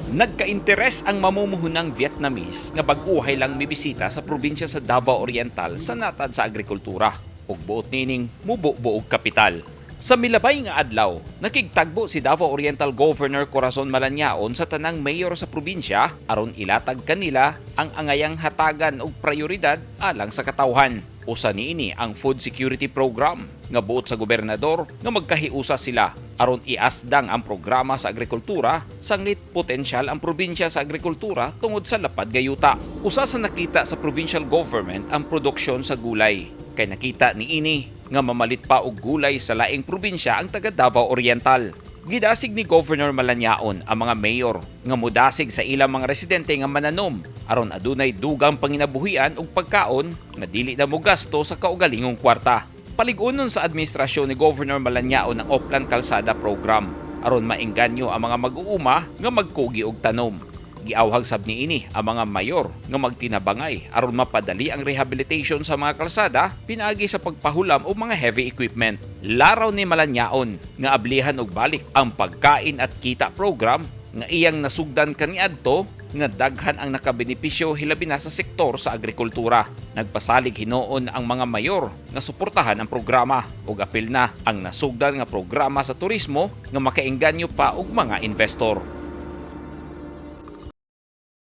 Nagka-interes ang mamumuhunang Vietnamese nga bag-uhay lang mibisita sa probinsya sa Davao Oriental sa natad sa agrikultura ug buot nining mubo-buog kapital. Sa milabay nga adlaw, nakigtagbo si Davao Oriental Governor Corazon Malanyaon sa tanang mayor sa probinsya aron ilatag kanila ang angayang hatagan og prioridad alang sa katawhan. Usa niini ang Food Security Program nga buot sa gobernador nga magkahiusa sila aron iasdang ang programa sa agrikultura sanglit potensyal ang probinsya sa agrikultura tungod sa lapad gayuta. Usa sa nakita sa provincial government ang produksyon sa gulay. Kay nakita niini nga mamalit pa og gulay sa laing probinsya ang taga Davao Oriental. Gidasig ni Governor Malanyaon ang mga mayor nga mudasig sa ilang mga residente nga mananom aron adunay dugang panginabuhian ug pagkaon nga dili na mogasto sa kaugalingong kwarta. Paligunon sa administrasyon ni Governor Malanyaon ang Oplan Kalsada Program aron maengganyo ang mga mag-uuma nga magkugi og tanom. Giawhag sab niini ang mga mayor nga magtinabangay aron mapadali ang rehabilitation sa mga kalsada pinaagi sa pagpahulam og mga heavy equipment. Laraw ni Malanyaon nga ablihan og balik ang pagkain at kita program nga iyang nasugdan kaniadto nga daghan ang nakabenepisyo hilabi na sa sektor sa agrikultura. Nagpasalig hinuon ang mga mayor nga suportahan ang programa ug apil na ang nasugdan nga programa sa turismo nga makaengganyo pa og mga investor.